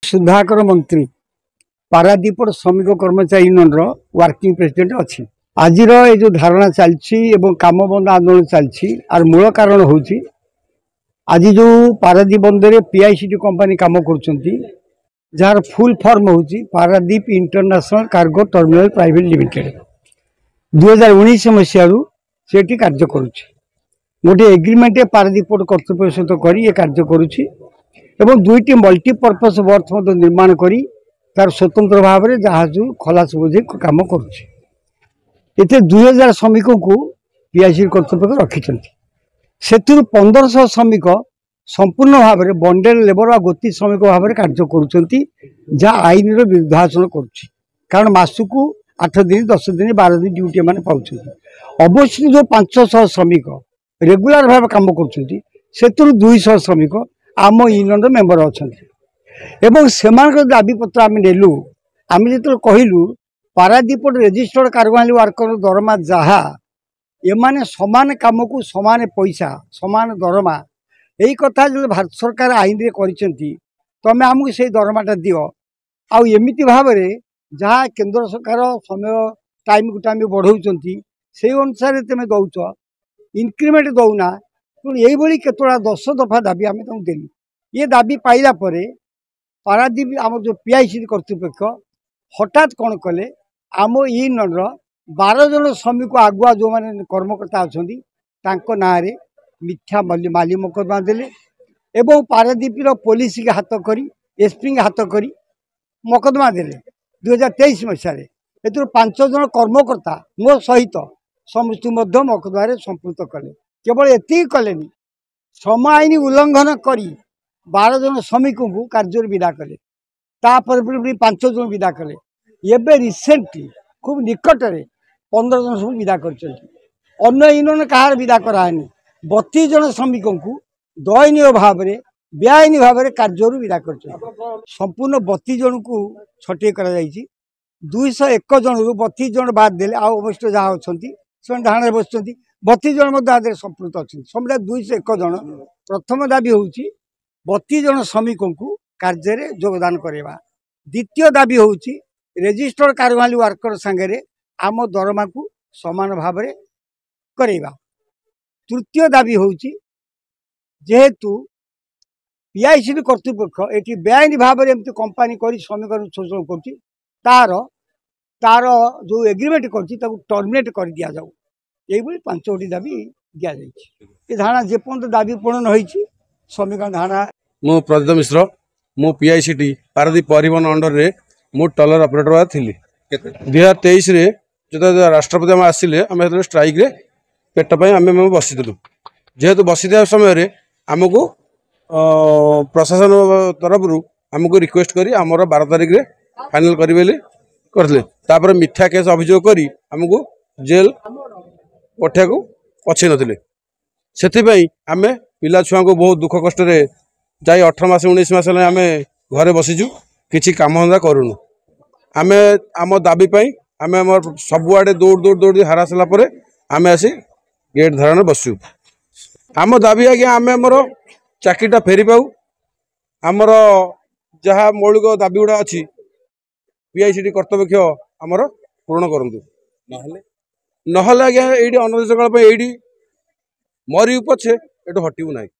सुधाकर मंत्री पारादीप श्रमिक कर्मचारी यूनियन वर्किंग प्रेसिडेंट अच्छी आज जो धारणा चलती काम बंद आंदोलन चलती आर मूल कारण हूँ आज जो पारादीप बंदर पीआईसीटी कंपनी काम कर फुल फॉर्म हूँ Paradip international cargo terminal private limited 2019 मसीह से कार्य करुच्ची गोटे एग्रीमेंट पारादीप कर्तृपक्ष सहित कर कार्य करुच्ची एवं दुईटी मल्टीपर्पज बर्थ निर्माण करी तार स्वतंत्र भाव में जहाज खलास बोझे कम कर 2000 श्रमिक को पीआईसी कर्तृपक्ष रखिंट से 1500 श्रमिक संपूर्ण भाव में बंडेल लेबर और गोती श्रमिक भाव में कार्य कर आईन विरुद्धाचरण कारण मासक 8 दिन 10 दिन 12 दिन ड्यूटी मैंने पाँच अवश्य जो 500 श्रमिक रेगुलर भाव कम कर 200 श्रमिक आम यूनियन मेम्बर अच्छा से दाबी पत्र आम नेलु आम जो कहलु पारादीप रेजिस्टर्ड कार्गो वर्कर दरमा जहा एमाने समान काम को समान पैसा समान दरमा यही कथा जो भारत सरकार आईन रे करिसेंती तमे आमको से दरमाटा दियो आमती भाव में जहाँ केंद्र सरकार समय टाइम को टाइम बढ़ाऊँच से अनुसार तुम दौच इनक्रिमेंट दौना यही केतोड़ा 10 दफा दाबी आम देलु ये दाबी पाइला परे पारादीप आम जो पीआईसी कर्तृपक्ष हठात कौन कले आम यूनियन 12 जन श्रमिक आगुआ जो मैंने कर्मकर्ता अच्छा ना मिथ्या माली मोकदमा देले एवं पारादीप पुलिस के हाथ करी एसपी के हाथ करी मोकदमा देले 2023 मसीह 5 जन कर्मकर्ता मो सहित समस्त मोकदमा संपृक्त कले केवल एति कले श्रम आईन उल्लंघन करी 12 जन श्रमिक को कार्य विदा कले 5 जन विदा कले एवं रिसेंटली खूब निकट में 15 जन सब विदा कर यूनियन कहार विदा करानी 32 जन श्रमिक को दयनीय भाव में बेआईन भाव में कार्य विदा कर संपूर्ण 32 जन को छटे कर 201 जन 32 जन बाद देले अवश्य जहाँ अच्छा धारण बस 32 जन संपृक्त अच्छे समुदाय 201 जन प्रथम दाबी हूँ 32 जन श्रमिक को कार्य योगदान करवा द्वितीय दाबी हूँ रेजिस्टर्ड कार्गो वर्कर सांगे आम दरमा को समान भाव में करवा तृतीय दाबी हूँ जेहेतु पीआईसी कर्तृपक्ष ये बेआईन भाव में एमती कंपानी कर श्रमिक शोषण कर तार जो एग्रीमेंट कर टर्मिनेट कर दि जाऊ यही 5टी दाबी दि जाए धारणा जेपर्यंत दाबी पूर्ण हो श्रमिक धारणा मु प्रदीप मिश्र मु पीआईसीटी पारादीप परिवहन अंडर रे मु टलर ऑपरेटर थी 2023 रे जो राष्ट्रपति आम आसिले आम स्ट्राइक रे पेट आम बसीलु जेहेतु बसी समय आमको प्रशासन तरफ आमको रिक्वेस्ट करी आमर 12 तारिख रे फाइनल करते मिथ्या केस अभियोग करी आमको जेल पठा को पछे नथिले से आम पिला छुआ को बहुत दुख कष्ट जाए 18 मास 19 मास आम घरे बसीचु किसी काम धंदा करूनु आम आम दाबी आम सबुआड़े दौड़ दौड़ दौड़ हारा सारापर आम आसी गेट धारण बसु आम दाबी आज्ञा आम आमर चाकरीटा फेरी पाऊ आमर जहाँ मौलिक दाबी गुड़ा अच्छी पीआईसीटी कर्तव्य आमर पूर्ण करूँ नहले आज्ञा ये अनदेश काल ये मरी पछे ये हटू ना।